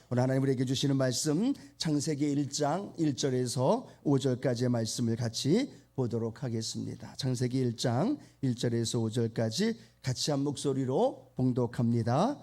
오늘 하나님 우리에게 주시는 말씀 창세기 1장 1절에서 5절까지의 말씀을 같이 보도록 하겠습니다. 창세기 1장 1절에서 5절까지 같이 한 목소리로 봉독합니다.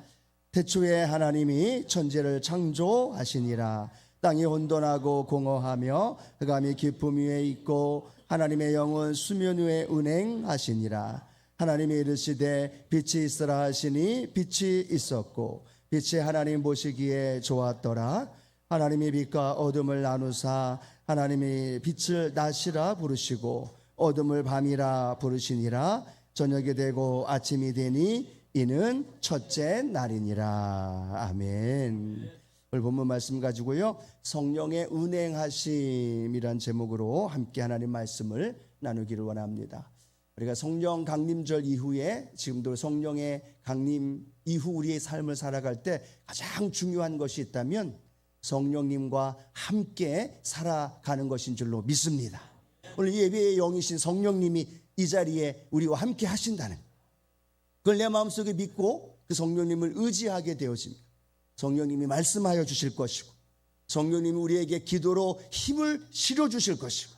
태초에 하나님이 천지를 창조하시니라. 땅이 혼돈하고 공허하며 흑암이 깊음 위에 있고 하나님의 영은 수면 위에 운행하시니라. 하나님이 이르시되 빛이 있으라 하시니 빛이 있었고 빛이 하나님 보시기에 좋았더라. 하나님이 빛과 어둠을 나누사 하나님이 빛을 낮이라 부르시고 어둠을 밤이라 부르시니라. 저녁이 되고 아침이 되니 이는 첫째 날이니라. 아멘. 오늘 본문 말씀 가지고요, 성령의 운행하심이란 제목으로 함께 하나님 말씀을 나누기를 원합니다. 우리가 성령 강림절 이후에 지금도 성령의 강림 이후 우리의 삶을 살아갈 때 가장 중요한 것이 있다면 성령님과 함께 살아가는 것인 줄로 믿습니다. 오늘 예배의 영이신 성령님이 이 자리에 우리와 함께 하신다는, 그걸 내 마음속에 믿고 그 성령님을 의지하게 되어집니다. 성령님이 말씀하여 주실 것이고 성령님이 우리에게 기도로 힘을 실어 주실 것이고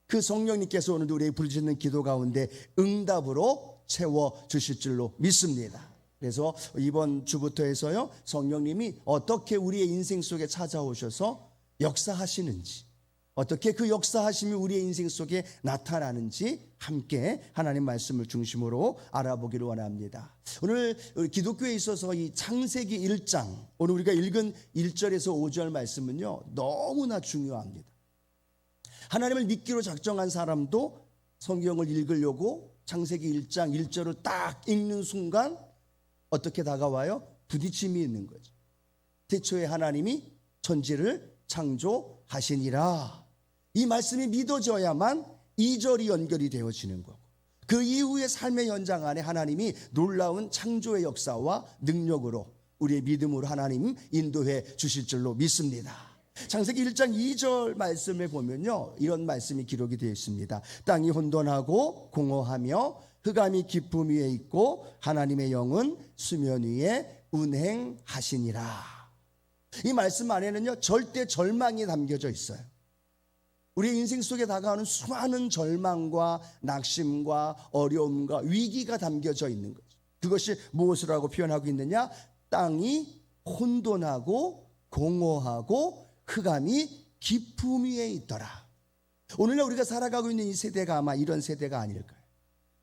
그 성령님께서 오늘 우리에게 부르시는 기도 가운데 응답으로 채워주실 줄로 믿습니다. 그래서 이번 주부터 해서요, 성령님이 어떻게 우리의 인생 속에 찾아오셔서 역사하시는지, 어떻게 그 역사하심이 우리의 인생 속에 나타나는지 함께 하나님 말씀을 중심으로 알아보기를 원합니다. 오늘 기독교에 있어서 이 창세기 1장, 오늘 우리가 읽은 1절에서 5절 말씀은요 너무나 중요합니다. 하나님을 믿기로 작정한 사람도 성경을 읽으려고 창세기 1장 1절을 딱 읽는 순간 어떻게 다가와요? 부딪힘이 있는 거죠. 태초에 하나님이 천지를 창조하시니라. 이 말씀이 믿어져야만 2절이 연결이 되어지는 거고, 그 이후의 삶의 연장 안에 하나님이 놀라운 창조의 역사와 능력으로 우리의 믿음으로 하나님 인도해 주실 줄로 믿습니다. 창세기 1장 2절 말씀에 보면요, 이런 말씀이 기록이 되어 있습니다. 땅이 혼돈하고 공허하며 흑암이 깊음 위에 있고 하나님의 영은 수면 위에 운행하시니라. 이 말씀 안에는요 절대 절망이 담겨져 있어요. 우리 인생 속에 다가오는 수많은 절망과 낙심과 어려움과 위기가 담겨져 있는 거죠. 그것이 무엇이라고 표현하고 있느냐? 땅이 혼돈하고 공허하고 흑암이 깊음 위에 있더라. 오늘날 우리가 살아가고 있는 이 세대가 아마 이런 세대가 아닐까요?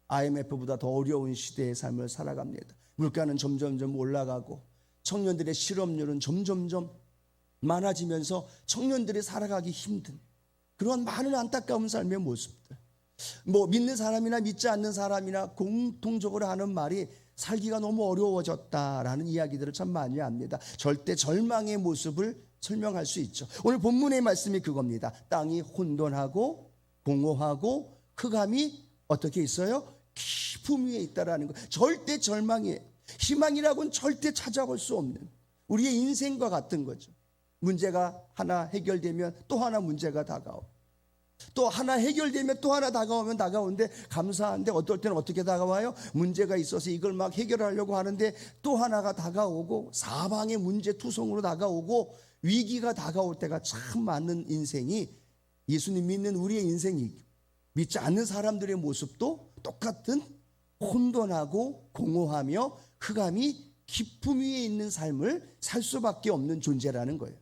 IMF보다 더 어려운 시대의 삶을 살아갑니다. 물가는 점점점 올라가고 청년들의 실업률은 점점점 많아지면서 청년들이 살아가기 힘든 그런 많은 안타까운 삶의 모습들, 믿는 사람이나 믿지 않는 사람이나 공통적으로 하는 말이 살기가 너무 어려워졌다라는 이야기들을 참 많이 합니다. 절대 절망의 모습을 설명할 수 있죠. 오늘 본문의 말씀이 그겁니다. 땅이 혼돈하고 공허하고 흑암이 어떻게 있어요? 깊음 위에 있다라는 거. 절대 절망이에요. 희망이라고는 절대 찾아볼 수 없는 우리의 인생과 같은 거죠. 문제가 하나 해결되면 또 하나 문제가 다가오고, 또 하나 해결되면 또 하나 다가오면 다가오는데 감사한데 어떨 때는 어떻게 다가와요? 문제가 있어서 이걸 막 해결하려고 하는데 또 하나가 다가오고 사방의 문제 투성으로 다가오고 위기가 다가올 때가 참 많은 인생이, 예수님 믿는 우리의 인생이, 믿지 않는 사람들의 모습도 똑같은 혼돈하고 공허하며 흑암이 깊음 위에 있는 삶을 살 수밖에 없는 존재라는 거예요.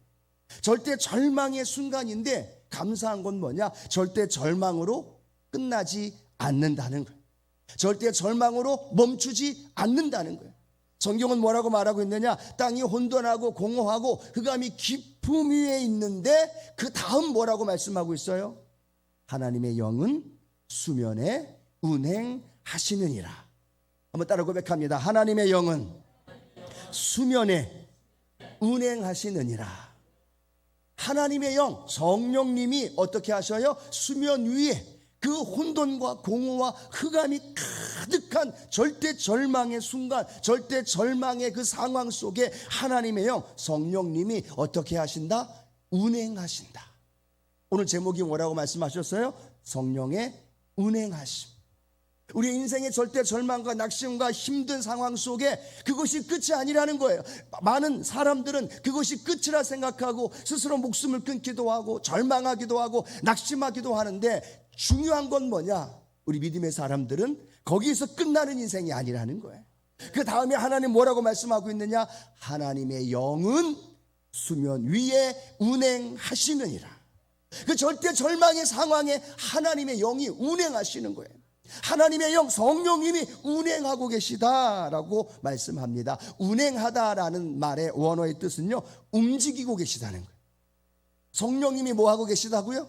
절대 절망의 순간인데 감사한 건 뭐냐? 절대 절망으로 끝나지 않는다는 거예요. 절대 절망으로 멈추지 않는다는 거예요. 성경은 뭐라고 말하고 있느냐? 땅이 혼돈하고 공허하고 흑암이 깊음 위에 있는데 그 다음 뭐라고 말씀하고 있어요? 하나님의 영은 수면에 운행하시느니라. 한번 따라 고백합니다. 하나님의 영은 수면에 운행하시느니라. 하나님의 영, 성령님이 어떻게 하셔요? 수면 위에 그 혼돈과 공허와 흑암이 가득한 절대 절망의 순간, 절대 절망의 그 상황 속에 하나님의 영, 성령님이 어떻게 하신다? 운행하신다. 오늘 제목이 뭐라고 말씀하셨어요? 성령의 운행하심. 우리 인생의 절대 절망과 낙심과 힘든 상황 속에 그것이 끝이 아니라는 거예요. 많은 사람들은 그것이 끝이라 생각하고 스스로 목숨을 끊기도 하고 절망하기도 하고 낙심하기도 하는데, 중요한 건 뭐냐? 우리 믿음의 사람들은 거기에서 끝나는 인생이 아니라는 거예요. 그 다음에 하나님 뭐라고 말씀하고 있느냐? 하나님의 영은 수면 위에 운행하시느니라. 그 절대 절망의 상황에 하나님의 영이 운행하시는 거예요. 하나님의 영, 성령님이 운행하고 계시다라고 말씀합니다. 운행하다라는 말의 원어의 뜻은요, 움직이고 계시다는 거예요. 성령님이 뭐 하고 계시다고요?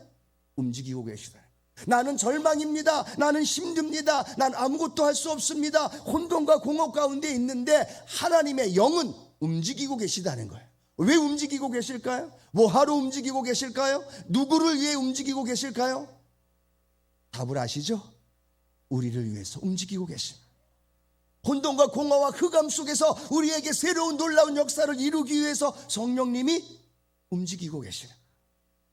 움직이고 계시다. 나는 절망입니다. 나는 힘듭니다. 난 아무것도 할 수 없습니다. 혼돈과 공허 가운데 있는데 하나님의 영은 움직이고 계시다는 거예요. 왜 움직이고 계실까요? 뭐하러 움직이고 계실까요? 누구를 위해 움직이고 계실까요? 답을 아시죠? 우리를 위해서 움직이고 계십니다. 혼돈과 공허와 흑암 속에서 우리에게 새로운 놀라운 역사를 이루기 위해서 성령님이 움직이고 계시는,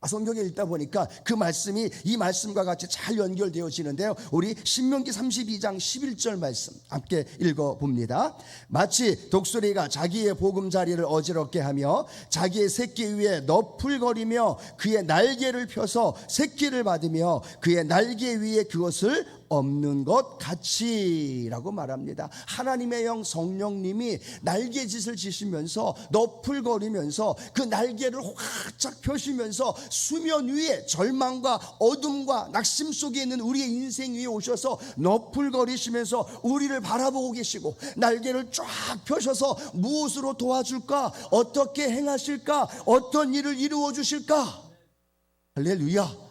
성경에 읽다 보니까 그 말씀이 이 말씀과 같이 잘 연결되어지는데요. 우리 신명기 32장 11절 말씀 함께 읽어봅니다. 마치 독수리가 자기의 보금자리를 어지럽게 하며 자기의 새끼 위에 너풀거리며 그의 날개를 펴서 새끼를 받으며 그의 날개 위에 그것을 없는 것 같이라고 말합니다. 하나님의 영 성령님이 날개짓을 지시면서 너풀거리면서 그 날개를 활짝 펴시면서 수면 위에 절망과 어둠과 낙심 속에 있는 우리의 인생 위에 오셔서 너풀거리시면서 우리를 바라보고 계시고, 날개를 쫙 펴셔서 무엇으로 도와줄까, 어떻게 행하실까, 어떤 일을 이루어 주실까. 할렐루야.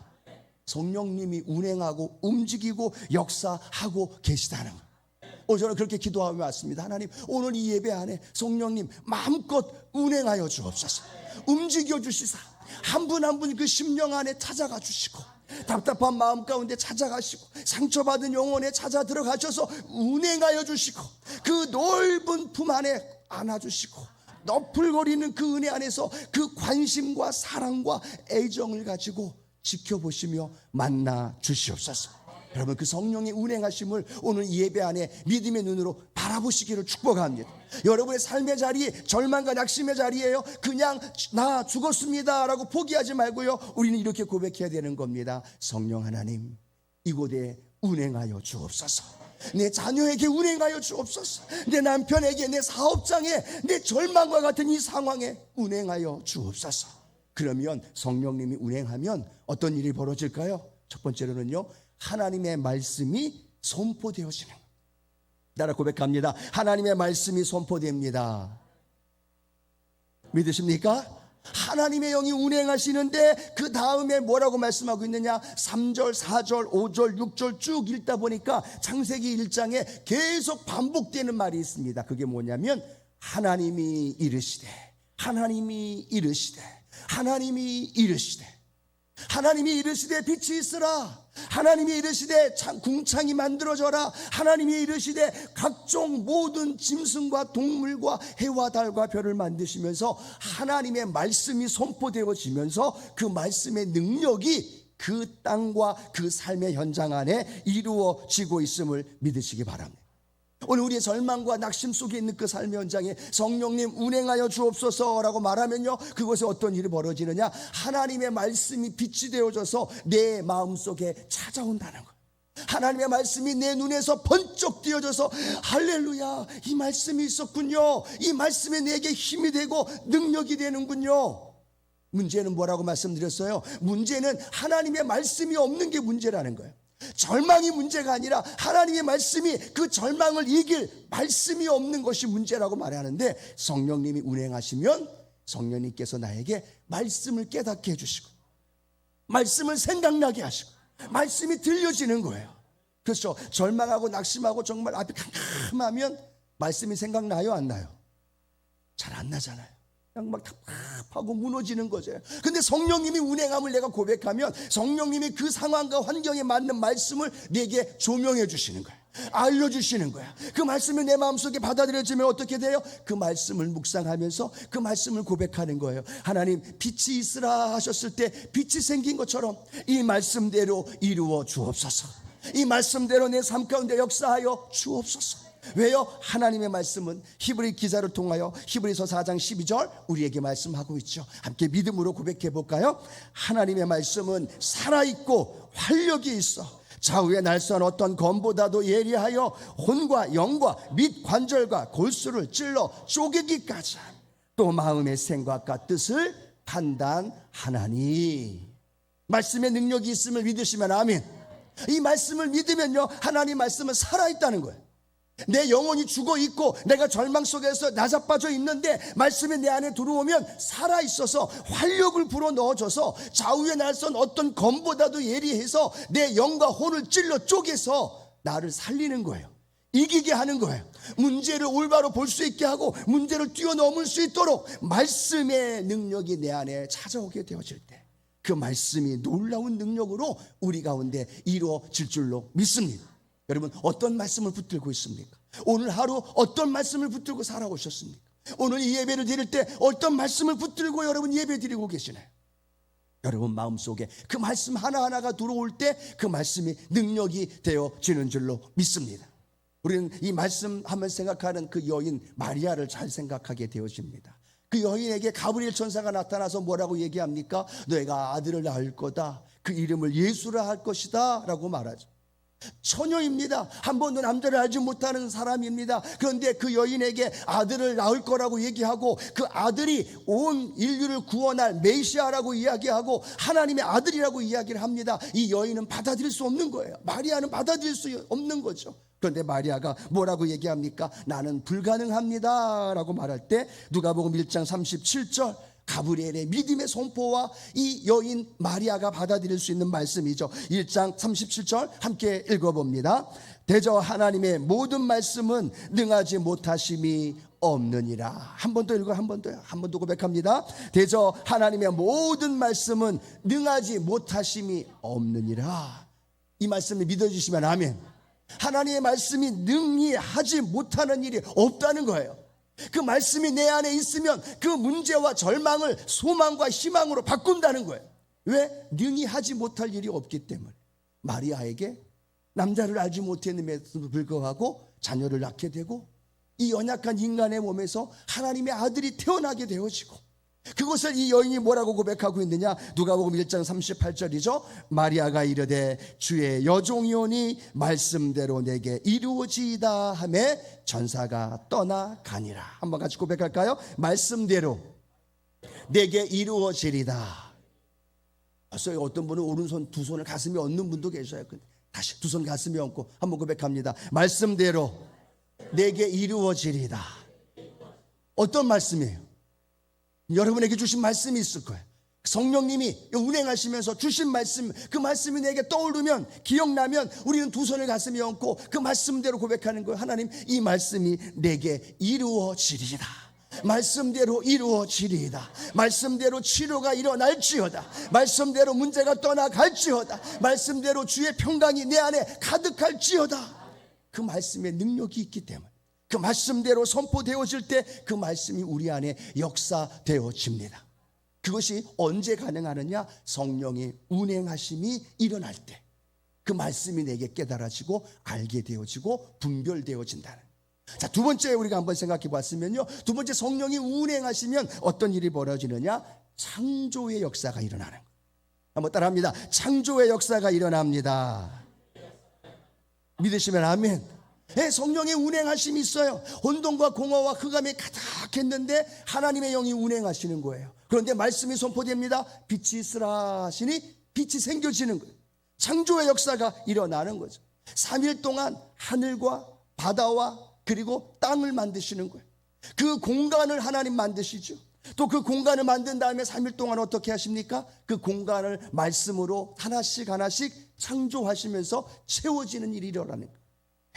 성령님이 운행하고 움직이고 역사하고 계시다는 거예요. 저는 그렇게 기도하며 왔습니다. 하나님, 오늘 이 예배 안에 성령님 마음껏 운행하여 주옵소서. 움직여 주시사 한 분 한 분 그 심령 안에 찾아가 주시고, 답답한 마음 가운데 찾아가시고, 상처받은 영혼에 찾아 들어가셔서 운행하여 주시고, 그 넓은 품 안에 안아주시고, 너풀거리는 그 은혜 안에서 그 관심과 사랑과 애정을 가지고 지켜보시며 만나 주시옵소서. 여러분, 그 성령의 운행하심을 오늘 이 예배 안에 믿음의 눈으로 바라보시기를 축복합니다. 여러분의 삶의 자리, 절망과 낙심의 자리예요. 그냥 나 죽었습니다 라고 포기하지 말고요, 우리는 이렇게 고백해야 되는 겁니다. 성령 하나님, 이곳에 운행하여 주옵소서. 내 자녀에게 운행하여 주옵소서. 내 남편에게, 내 사업장에, 내 절망과 같은 이 상황에 운행하여 주옵소서. 그러면 성령님이 운행하면 어떤 일이 벌어질까요? 첫 번째로는요, 하나님의 말씀이 선포되어지는 거예요. 따라 고백합니다. 하나님의 말씀이 선포됩니다. 믿으십니까? 하나님의 영이 운행하시는데 그 다음에 뭐라고 말씀하고 있느냐? 3절, 4절, 5절, 6절 쭉 읽다 보니까 창세기 1장에 계속 반복되는 말이 있습니다. 그게 뭐냐면 하나님이 이르시되, 하나님이 이르시되, 하나님이 이르시되, 하나님이 이르시되 빛이 있으라, 하나님이 이르시되 궁창이 만들어져라, 하나님이 이르시되 각종 모든 짐승과 동물과 해와 달과 별을 만드시면서 하나님의 말씀이 선포되어지면서 그 말씀의 능력이 그 땅과 그 삶의 현장 안에 이루어지고 있음을 믿으시기 바랍니다. 오늘 우리의 절망과 낙심 속에 있는 그 삶의 현장에 성령님 운행하여 주옵소서라고 말하면요, 그곳에 어떤 일이 벌어지느냐? 하나님의 말씀이 빛이 되어져서 내 마음속에 찾아온다는 거예요. 하나님의 말씀이 내 눈에서 번쩍 띄어져서 할렐루야, 이 말씀이 있었군요, 이 말씀이 내게 힘이 되고 능력이 되는군요. 문제는 뭐라고 말씀드렸어요? 문제는 하나님의 말씀이 없는 게 문제라는 거예요. 절망이 문제가 아니라 하나님의 말씀이 그 절망을 이길 말씀이 없는 것이 문제라고 말하는데, 성령님이 운행하시면 성령님께서 나에게 말씀을 깨닫게 해주시고 말씀을 생각나게 하시고 말씀이 들려지는 거예요. 그렇죠? 절망하고 낙심하고 정말 앞이 캄캄하면 말씀이 생각나요, 안 나요? 잘 안 나잖아요. 그냥 막 답답하고 무너지는 거죠. 근데 성령님이 운행함을 내가 고백하면 성령님이 그 상황과 환경에 맞는 말씀을 내게 조명해 주시는 거예요. 알려주시는 거야. 그 말씀이 내 마음속에 받아들여지면 어떻게 돼요? 그 말씀을 묵상하면서 그 말씀을 고백하는 거예요. 하나님, 빛이 있으라 하셨을 때 빛이 생긴 것처럼 이 말씀대로 이루어 주옵소서. 이 말씀대로 내 삶 가운데 역사하여 주옵소서. 왜요? 하나님의 말씀은 히브리 기자를 통하여 히브리서 4장 12절 우리에게 말씀하고 있죠. 함께 믿음으로 고백해 볼까요? 하나님의 말씀은 살아있고 활력이 있어 좌우에 날선 어떤 검보다도 예리하여 혼과 영과 및 관절과 골수를 찔러 쪼개기까지 또 마음의 생각과 뜻을 판단하나니. 말씀의 능력이 있음을 믿으시면 아멘. 이 말씀을 믿으면요, 하나님 말씀은 살아있다는 거예요. 내 영혼이 죽어있고 내가 절망 속에서 나자빠져 있는데 말씀이 내 안에 들어오면 살아있어서 활력을 불어넣어줘서 좌우에 날선 어떤 검보다도 예리해서 내 영과 혼을 찔러 쪼개서 나를 살리는 거예요. 이기게 하는 거예요. 문제를 올바로 볼 수 있게 하고 문제를 뛰어넘을 수 있도록 말씀의 능력이 내 안에 찾아오게 되어질 때 그 말씀이 놀라운 능력으로 우리 가운데 이루어질 줄로 믿습니다. 여러분, 어떤 말씀을 붙들고 있습니까? 오늘 하루 어떤 말씀을 붙들고 살아오셨습니까? 오늘 이 예배를 드릴 때 어떤 말씀을 붙들고 여러분 예배 드리고 계시나요? 여러분 마음속에 그 말씀 하나하나가 들어올 때 그 말씀이 능력이 되어지는 줄로 믿습니다. 우리는 이 말씀 하면 생각하는 그 여인 마리아를 잘 생각하게 되어집니다. 그 여인에게 가브리엘 천사가 나타나서 뭐라고 얘기합니까? 너희가 아들을 낳을 거다. 그 이름을 예수라 할 것이다 라고 말하죠. 처녀입니다. 한 번도 남자를 알지 못하는 사람입니다. 그런데 그 여인에게 아들을 낳을 거라고 얘기하고 그 아들이 온 인류를 구원할 메시아라고 이야기하고 하나님의 아들이라고 이야기를 합니다. 이 여인은 받아들일 수 없는 거예요. 마리아는 받아들일 수 없는 거죠. 그런데 마리아가 뭐라고 얘기합니까? 나는 불가능합니다 라고 말할 때 누가복음 1장 37절 가브리엘의 믿음의 선포와 이 여인 마리아가 받아들일 수 있는 말씀이죠. 1장 37절 함께 읽어봅니다. 대저 하나님의 모든 말씀은 능하지 못하심이 없느니라. 한 번 더 읽어요. 한 번 더요. 한 번 더 고백합니다. 대저 하나님의 모든 말씀은 능하지 못하심이 없느니라. 이 말씀을 믿어주시면 아멘. 하나님의 말씀이 능히 하지 못하는 일이 없다는 거예요. 그 말씀이 내 안에 있으면 그 문제와 절망을 소망과 희망으로 바꾼다는 거예요. 왜? 능히 하지 못할 일이 없기 때문에. 마리아에게 남자를 알지 못했음에도 불구하고 자녀를 낳게 되고 이 연약한 인간의 몸에서 하나님의 아들이 태어나게 되어지고 그것을 이 여인이 뭐라고 고백하고 있느냐? 누가복음 1장 38절이죠. 마리아가 이르되 주의 여종이오니 말씀대로 내게 이루어지이다 하매 전사가 떠나가니라. 한번 같이 고백할까요? 말씀대로 내게 이루어지리다. 벌써 어떤 분은 오른손 두 손을 가슴에 얹는 분도 계셔요. 다시 두 손 가슴에 얹고 한번 고백합니다. 말씀대로 내게 이루어지리다. 어떤 말씀이에요? 여러분에게 주신 말씀이 있을 거예요. 성령님이 운행하시면서 주신 말씀, 그 말씀이 내게 떠오르면 기억나면 우리는 두 손을 가슴에 얹고 그 말씀대로 고백하는 거예요. 하나님, 이 말씀이 내게 이루어지리이다. 말씀대로 이루어지리이다. 말씀대로 치료가 일어날지어다. 말씀대로 문제가 떠나갈지어다. 말씀대로 주의 평강이 내 안에 가득할지어다. 그 말씀에 능력이 있기 때문에 그 말씀대로 선포되어질 때 그 말씀이 우리 안에 역사되어집니다. 그것이 언제 가능하느냐? 성령의 운행하심이 일어날 때 그 말씀이 내게 깨달아지고 알게 되어지고 분별되어진다는. 자, 두 번째 우리가 한번 생각해 봤으면요, 두 번째 성령이 운행하시면 어떤 일이 벌어지느냐? 창조의 역사가 일어나는 거예요. 한번 따라합니다. 창조의 역사가 일어납니다. 믿으시면 아멘. 네, 성령의 운행하심이 있어요. 혼돈과 공허와 흑암이 가득했는데 하나님의 영이 운행하시는 거예요. 그런데 말씀이 선포됩니다. 빛이 있으라 하시니 빛이 생겨지는 거예요. 창조의 역사가 일어나는 거죠. 3일 동안 하늘과 바다와 그리고 땅을 만드시는 거예요. 그 공간을 하나님 만드시죠. 또 그 공간을 만든 다음에 3일 동안 어떻게 하십니까? 그 공간을 말씀으로 하나씩 하나씩 창조하시면서 채워지는 일이 일어나는 거예요.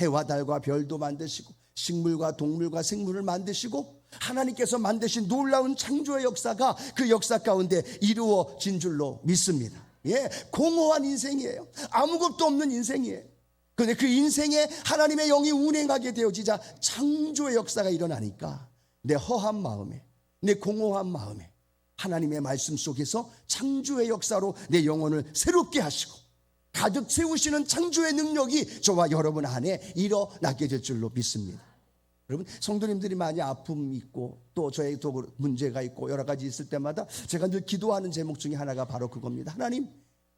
해와 달과 별도 만드시고 식물과 동물과 생물을 만드시고 하나님께서 만드신 놀라운 창조의 역사가 그 역사 가운데 이루어진 줄로 믿습니다. 예, 공허한 인생이에요. 아무것도 없는 인생이에요. 그런데 그 인생에 하나님의 영이 운행하게 되어지자 창조의 역사가 일어나니까 내 허한 마음에, 내 공허한 마음에 하나님의 말씀 속에서 창조의 역사로 내 영혼을 새롭게 하시고 가득 채우시는 창조의 능력이 저와 여러분 안에 일어나게 될 줄로 믿습니다. 여러분, 성도님들이 많이 아픔이 있고 또 저에도 문제가 있고 여러 가지 있을 때마다 제가 늘 기도하는 제목 중에 하나가 바로 그겁니다. 하나님,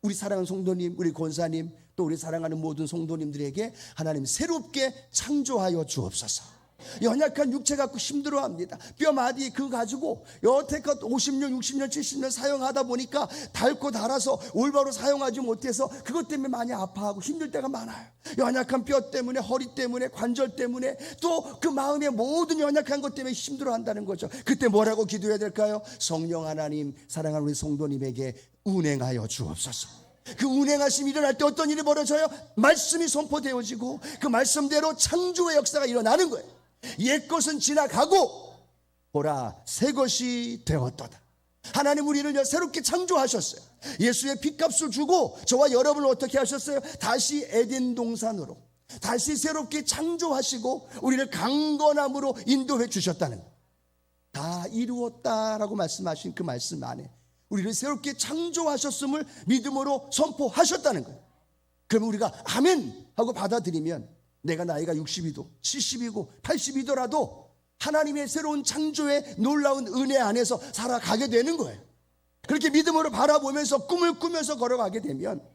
우리 사랑하는 성도님, 우리 권사님, 또 우리 사랑하는 모든 성도님들에게 하나님 새롭게 창조하여 주옵소서. 연약한 육체 갖고 힘들어합니다. 뼈 마디 그거 가지고 여태껏 50년 60년 70년 사용하다 보니까 닳고 닳아서 올바로 사용하지 못해서 그것 때문에 많이 아파하고 힘들 때가 많아요. 연약한 뼈 때문에, 허리 때문에, 관절 때문에, 또 그 마음의 모든 연약한 것 때문에 힘들어한다는 거죠. 그때 뭐라고 기도해야 될까요? 성령 하나님, 사랑하는 우리 성도님에게 운행하여 주옵소서. 그 운행하심이 일어날 때 어떤 일이 벌어져요? 말씀이 선포되어지고 그 말씀대로 창조의 역사가 일어나는 거예요. 옛것은 지나가고 보라 새 것이 되었도다. 하나님 우리를 새롭게 창조하셨어요. 예수의 핏값을 주고 저와 여러분을 어떻게 하셨어요? 다시 에덴 동산으로 다시 새롭게 창조하시고 우리를 강건함으로 인도해 주셨다는 거예요. 다 이루었다라고 말씀하신 그 말씀 안에 우리를 새롭게 창조하셨음을 믿음으로 선포하셨다는 거예요. 그러면 우리가 아멘 하고 받아들이면 내가 나이가 60이고 70이고 80이더라도 하나님의 새로운 창조의 놀라운 은혜 안에서 살아가게 되는 거예요. 그렇게 믿음으로 바라보면서 꿈을 꾸면서 걸어가게 되면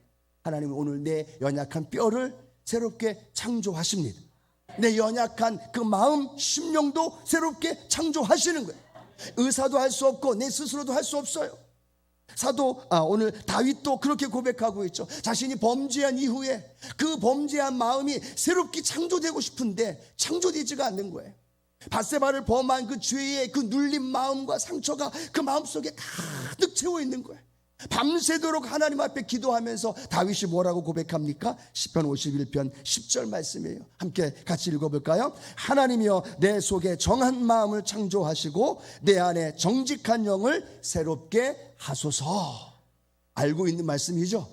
하나님은 오늘 내 연약한 뼈를 새롭게 창조하십니다. 내 연약한 그 마음, 심령도 새롭게 창조하시는 거예요. 의사도 할 수 없고 내 스스로도 할 수 없어요. 오늘 다윗도 그렇게 고백하고 있죠. 자신이 범죄한 이후에 그 범죄한 마음이 새롭게 창조되고 싶은데 창조되지가 않는 거예요. 밧세바를 범한 그 죄의 그 눌린 마음과 상처가 그 마음속에 가득 채워 있는 거예요. 밤새도록 하나님 앞에 기도하면서 다윗이 뭐라고 고백합니까? 시편 51편 10절 말씀이에요. 함께 같이 읽어볼까요? 하나님이여 내 속에 정한 마음을 창조하시고 내 안에 정직한 영을 새롭게 하소서. 알고 있는 말씀이죠.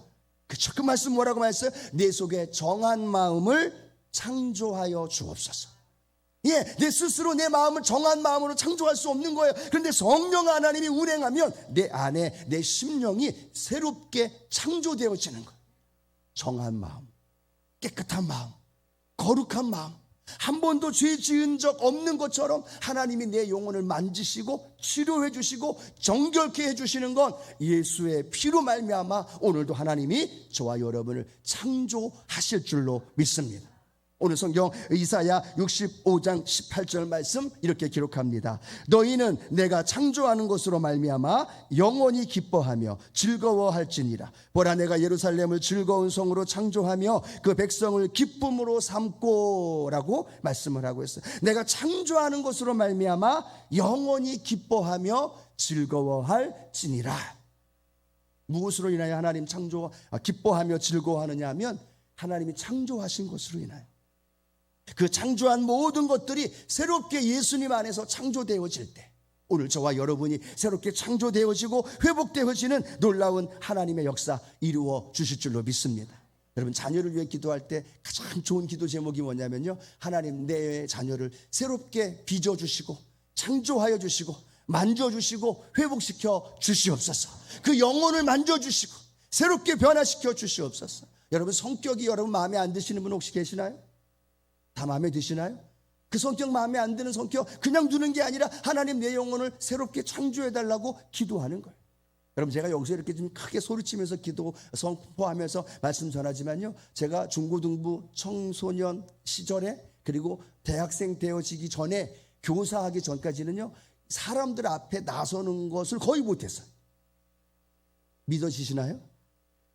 그쵸? 그 말씀 뭐라고 말했어요? 내 속에 정한 마음을 창조하여 주옵소서. 내 스스로 내 마음을 정한 마음으로 창조할 수 없는 거예요. 그런데 성령 하나님이 운행하면 내 안에 내 심령이 새롭게 창조되어지는 거예요. 정한 마음, 깨끗한 마음, 거룩한 마음, 한 번도 죄 지은 적 없는 것처럼 하나님이 내 영혼을 만지시고 치료해 주시고 정결케 해 주시는 건 예수의 피로 말미암아 오늘도 하나님이 저와 여러분을 창조하실 줄로 믿습니다. 오늘 성경 이사야 65장 18절 말씀 이렇게 기록합니다. 너희는 내가 창조하는 것으로 말미암아 영원히 기뻐하며 즐거워할지니라. 보라 내가 예루살렘을 즐거운 성으로 창조하며 그 백성을 기쁨으로 삼고 라고 말씀을 하고 있어요. 내가 창조하는 것으로 말미암아 영원히 기뻐하며 즐거워할지니라. 무엇으로 인하여 하나님 기뻐하며 즐거워하느냐 하면 하나님이 창조하신 것으로 인하여 그 창조한 모든 것들이 새롭게 예수님 안에서 창조되어질 때 오늘 저와 여러분이 새롭게 창조되어지고 회복되어지는 놀라운 하나님의 역사 이루어 주실 줄로 믿습니다. 여러분 자녀를 위해 기도할 때 가장 좋은 기도 제목이 뭐냐면요, 하나님 내 자녀를 새롭게 빚어주시고 창조하여 주시고 만져주시고 회복시켜 주시옵소서. 그 영혼을 만져주시고 새롭게 변화시켜 주시옵소서. 여러분 성격이 여러분 마음에 안 드시는 분 혹시 계시나요? 다 마음에 드시나요? 그 성격 마음에 안 드는 성격 그냥 두는 게 아니라 하나님 내 영혼을 새롭게 창조해달라고 기도하는 거예요. 여러분 제가 여기서 이렇게 좀 크게 소리치면서 기도 선포하면서 말씀 전하지만요, 제가 중고등부 청소년 시절에 그리고 대학생 되어지기 전에 교사하기 전까지는요 사람들 앞에 나서는 것을 거의 못했어요. 믿어지시나요?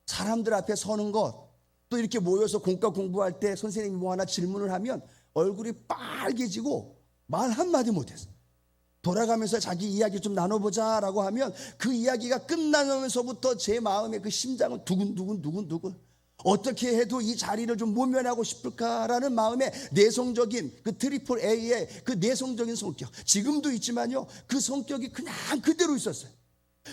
사람들 앞에 서는 것, 또 이렇게 모여서 공과 공부할 때 선생님이 뭐 하나 질문을 하면 얼굴이 빨개지고 말 한마디 못했어요. 돌아가면서 자기 이야기 좀 나눠보자라고 하면 그 이야기가 끝나면서부터 제 마음의 그 심장은 두근두근 어떻게 해도 이 자리를 좀 모면하고 싶을까라는 마음에 내성적인 그 트리플 A의 그 내성적인 성격, 지금도 있지만요 그 성격이 그냥 그대로 있었어요.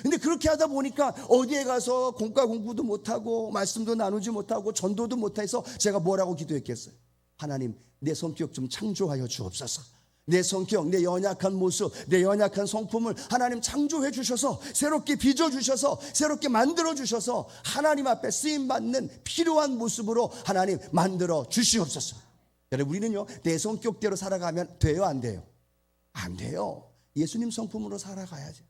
근데 그렇게 하다 보니까 어디에 가서 공과 공부도 못하고 말씀도 나누지 못하고 전도도 못해서 제가 뭐라고 기도했겠어요? 하나님 내 성격 좀 창조하여 주옵소서. 내 성격, 내 연약한 모습, 내 연약한 성품을 하나님 창조해 주셔서 새롭게 빚어 주셔서 새롭게 만들어 주셔서 하나님 앞에 쓰임받는 필요한 모습으로 하나님 만들어 주시옵소서. 여러분, 우리는요 내 성격대로 살아가면 돼요, 안 돼요? 안 돼요. 예수님 성품으로 살아가야죠.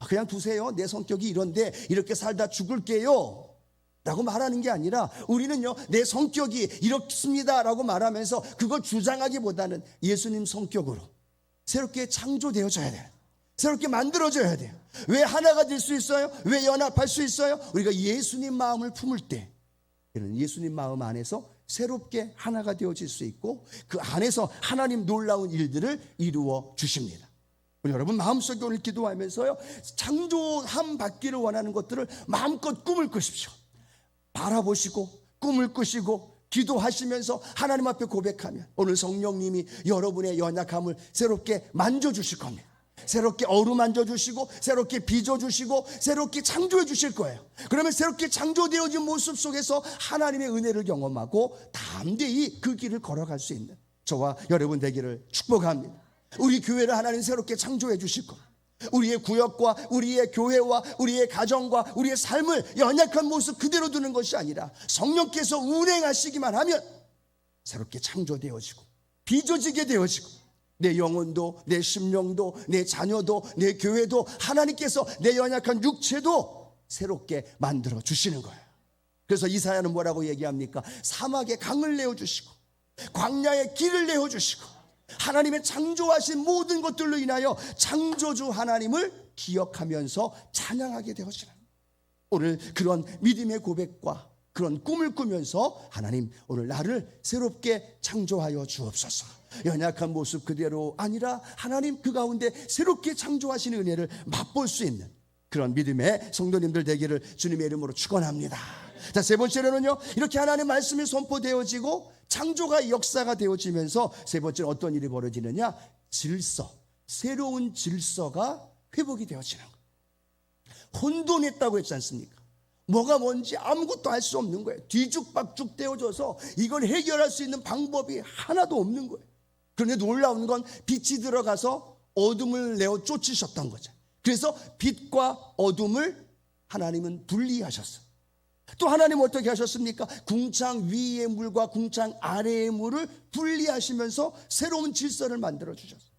그냥 두세요, 내 성격이 이런데 이렇게 살다 죽을게요 라고 말하는 게 아니라, 우리는요 내 성격이 이렇습니다 라고 말하면서 그걸 주장하기보다는 예수님 성격으로 새롭게 창조되어져야 돼요. 새롭게 만들어져야 돼요. 왜 하나가 될 수 있어요? 왜 연합할 수 있어요? 우리가 예수님 마음을 품을 때 예수님 마음 안에서 새롭게 하나가 되어질 수 있고, 그 안에서 하나님 놀라운 일들을 이루어 주십니다. 여러분 마음속에 오늘 기도하면서요 창조함 받기를 원하는 것들을 마음껏 꿈을 꾸십시오. 바라보시고 꿈을 꾸시고 기도하시면서 하나님 앞에 고백하면 오늘 성령님이 여러분의 연약함을 새롭게 만져주실 겁니다. 새롭게 어루만져 주시고 새롭게 빚어 주시고 새롭게 창조해 주실 거예요. 그러면 새롭게 창조되어진 모습 속에서 하나님의 은혜를 경험하고 담대히 그 길을 걸어갈 수 있는 저와 여러분 되기를 축복합니다. 우리 교회를 하나님 새롭게 창조해 주실 겁니다. 우리의 구역과 우리의 교회와 우리의 가정과 우리의 삶을 연약한 모습 그대로 두는 것이 아니라 성령께서 운행하시기만 하면 새롭게 창조되어지고 빚어지게 되어지고, 내 영혼도 내 심령도 내 자녀도 내 교회도 하나님께서 내 연약한 육체도 새롭게 만들어 주시는 거예요. 그래서 이사야는 뭐라고 얘기합니까? 사막에 강을 내어주시고 광야에 길을 내어주시고 하나님의 창조하신 모든 것들로 인하여 창조주 하나님을 기억하면서 찬양하게 되어지는, 오늘 그런 믿음의 고백과 그런 꿈을 꾸면서 하나님 오늘 나를 새롭게 창조하여 주옵소서. 연약한 모습 그대로 아니라 하나님 그 가운데 새롭게 창조하시는 은혜를 맛볼 수 있는 그런 믿음의 성도님들 되기를 주님의 이름으로 축원합니다. 자, 세 번째로는요 이렇게 하나님의 말씀이 선포되어지고 창조가 역사가 되어지면서 세 번째는 어떤 일이 벌어지느냐? 질서, 새로운 질서가 회복이 되어지는 거예요. 혼돈했다고 했지 않습니까? 뭐가 뭔지 아무것도 알 수 없는 거예요. 뒤죽박죽 되어져서 이걸 해결할 수 있는 방법이 하나도 없는 거예요. 그런데 놀라운 건 빛이 들어가서 어둠을 내어 쫓으셨던 거죠. 그래서 빛과 어둠을 하나님은 분리하셨어요. 또 하나님 어떻게 하셨습니까? 궁창 위의 물과 궁창 아래의 물을 분리하시면서 새로운 질서를 만들어 주셨어요.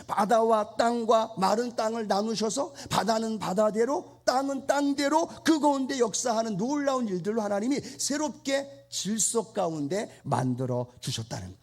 바다와 땅과 마른 땅을 나누셔서 바다는 바다대로 땅은 땅대로 그 가운데 역사하는 놀라운 일들로 하나님이 새롭게 질서 가운데 만들어 주셨다는 거예요.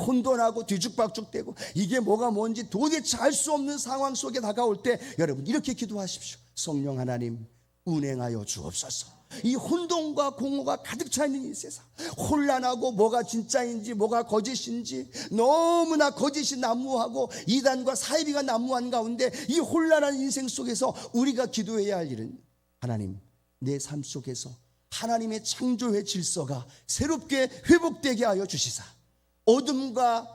혼돈하고 뒤죽박죽되고 이게 뭐가 뭔지 도대체 알 수 없는 상황 속에 다가올 때 여러분 이렇게 기도하십시오. 성령 하나님 운행하여 주옵소서. 이 혼돈과 공허가 가득 차 있는 이 세상, 혼란하고 뭐가 진짜인지 뭐가 거짓인지 너무나 거짓이 난무하고 이단과 사이비가 난무한 가운데 이 혼란한 인생 속에서 우리가 기도해야 할 일은, 하나님 내 삶 속에서 하나님의 창조의 질서가 새롭게 회복되게 하여 주시사 어둠과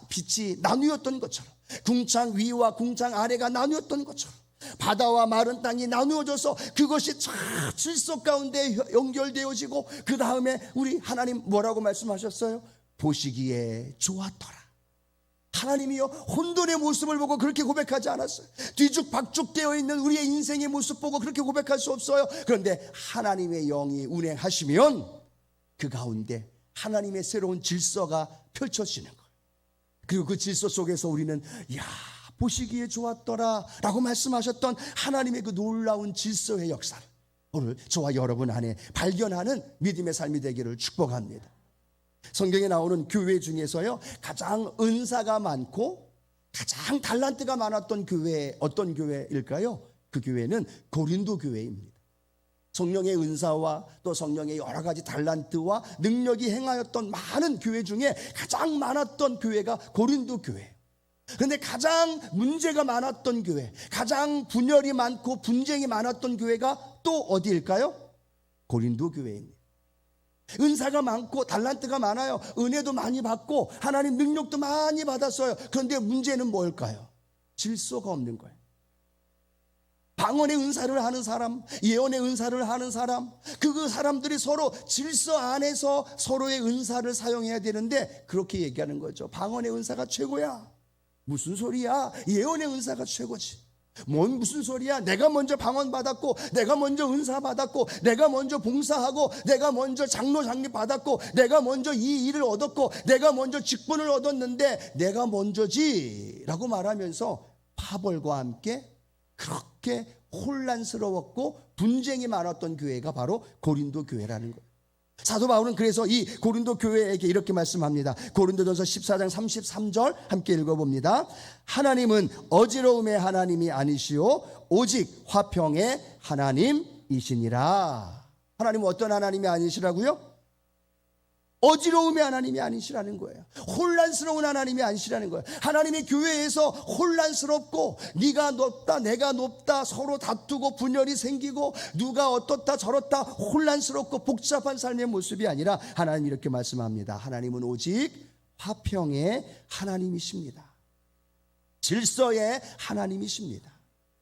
빛이 나누었던 것처럼, 궁창 위와 궁창 아래가 나누었던 것처럼 바다와 마른 땅이 나누어져서 그것이 쫙 질서 가운데 연결되어지고, 그 다음에 우리 하나님 뭐라고 말씀하셨어요? 보시기에 좋았더라. 하나님이요 혼돈의 모습을 보고 그렇게 고백하지 않았어요. 뒤죽박죽되어 있는 우리의 인생의 모습 보고 그렇게 고백할 수 없어요. 그런데 하나님의 영이 운행하시면 그 가운데 하나님의 새로운 질서가 펼쳐지는 거예요. 그리고 그 질서 속에서 우리는 보시기에 좋았더라 라고 말씀하셨던 하나님의 그 놀라운 질서의 역사를 오늘 저와 여러분 안에 발견하는 믿음의 삶이 되기를 축복합니다. 성경에 나오는 교회 중에서요 가장 은사가 많고 가장 달란트가 많았던 교회, 어떤 교회일까요? 그 교회는 고린도 교회입니다. 성령의 은사와 또 성령의 여러 가지 달란트와 능력이 행하였던 많은 교회 중에 가장 많았던 교회가 고린도 교회. 그런데 가장 문제가 많았던 교회, 가장 분열이 많고 분쟁이 많았던 교회가 또 어디일까요? 고린도 교회입니다. 은사가 많고 달란트가 많아요. 은혜도 많이 받고 하나님 능력도 많이 받았어요. 그런데 문제는 뭘까요? 질서가 없는 거예요. 방언의 은사를 하는 사람, 예언의 은사를 하는 사람, 그 사람들이 서로 질서 안에서 서로의 은사를 사용해야 되는데 그렇게 얘기하는 거죠. 방언의 은사가 최고야. 무슨 소리야? 예언의 은사가 최고지. 뭔 무슨 소리야? 내가 먼저 방언 받았고, 내가 먼저 은사 받았고, 내가 먼저 봉사하고, 내가 먼저 장로 장립 받았고, 내가 먼저 이 일을 얻었고, 내가 먼저 직분을 얻었는데 내가 먼저지 라고 말하면서 파벌과 함께 그렇게 혼란스러웠고 분쟁이 많았던 교회가 바로 고린도 교회라는 거예요. 사도 바울은 그래서 이 고린도 교회에게 이렇게 말씀합니다. 고린도전서 14장 33절 함께 읽어봅니다. 하나님은 어지러움의 하나님이 아니시오 오직 화평의 하나님이시니라. 하나님은 어떤 하나님이 아니시라고요? 어지러움의 하나님이 아니시라는 거예요. 혼란스러운 하나님이 아니시라는 거예요. 하나님의 교회에서 혼란스럽고 네가 높다 내가 높다 서로 다투고 분열이 생기고 누가 어떻다 저렇다 혼란스럽고 복잡한 삶의 모습이 아니라 하나님 이렇게 말씀합니다. 하나님은 오직 화평의 하나님이십니다. 질서의 하나님이십니다.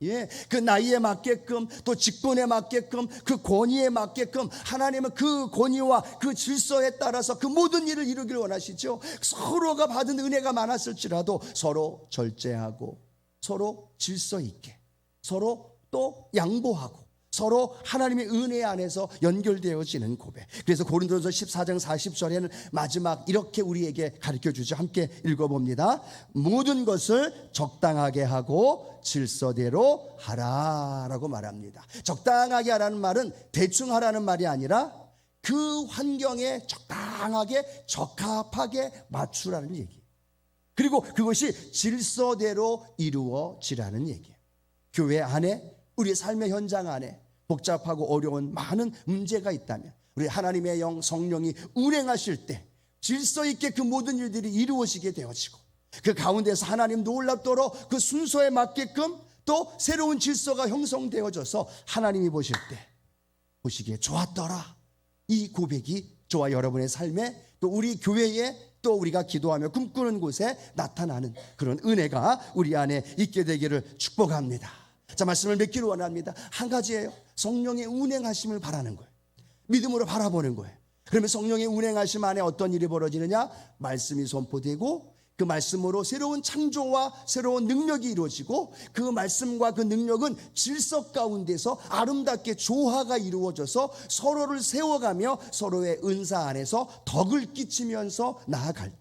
예, 그 나이에 맞게끔 또 직분에 맞게끔 그 권위에 맞게끔 하나님은 그 권위와 그 질서에 따라서 그 모든 일을 이루기를 원하시죠. 서로가 받은 은혜가 많았을지라도 서로 절제하고 서로 질서 있게 서로 또 양보하고 서로 하나님의 은혜 안에서 연결되어지는 고백. 그래서 고린도전서 14장 40절에는 마지막 이렇게 우리에게 가르쳐주죠. 함께 읽어봅니다. 모든 것을 적당하게 하고 질서대로 하라라고 말합니다. 적당하게 하라는 말은 대충 하라는 말이 아니라 그 환경에 적당하게 적합하게 맞추라는 얘기예요. 그리고 그것이 질서대로 이루어지라는 얘기예요. 교회 안에 우리 삶의 현장 안에 복잡하고 어려운 많은 문제가 있다면 우리 하나님의 영 성령이 운행하실 때 질서 있게 그 모든 일들이 이루어지게 되어지고 그 가운데서 하나님 놀랍도록 그 순서에 맞게끔 또 새로운 질서가 형성되어져서 하나님이 보실 때 보시기에 좋았더라. 이 고백이 저와 여러분의 삶에 또 우리 교회에 또 우리가 기도하며 꿈꾸는 곳에 나타나는 그런 은혜가 우리 안에 있게 되기를 축복합니다. 자, 말씀을 맺기를 원합니다. 한 가지예요. 성령의 운행하심을 바라는 거예요. 믿음으로 바라보는 거예요. 그러면 성령의 운행하심 안에 어떤 일이 벌어지느냐? 말씀이 선포되고 그 말씀으로 새로운 창조와 새로운 능력이 이루어지고 그 말씀과 그 능력은 질서 가운데서 아름답게 조화가 이루어져서 서로를 세워가며 서로의 은사 안에서 덕을 끼치면서 나아갈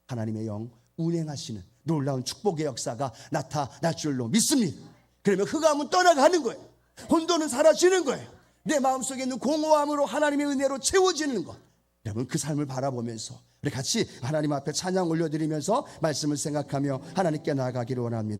하나님의 영 운행하시는 놀라운 축복의 역사가 나타날 줄로 믿습니다. 그러면 흑암은 떠나가는 거예요. 혼돈은 사라지는 거예요. 내 마음속에 있는 공허함으로 하나님의 은혜로 채워지는 것. 여러분 그 삶을 바라보면서 우리 같이 하나님 앞에 찬양 올려드리면서 말씀을 생각하며 하나님께 나아가기를 원합니다.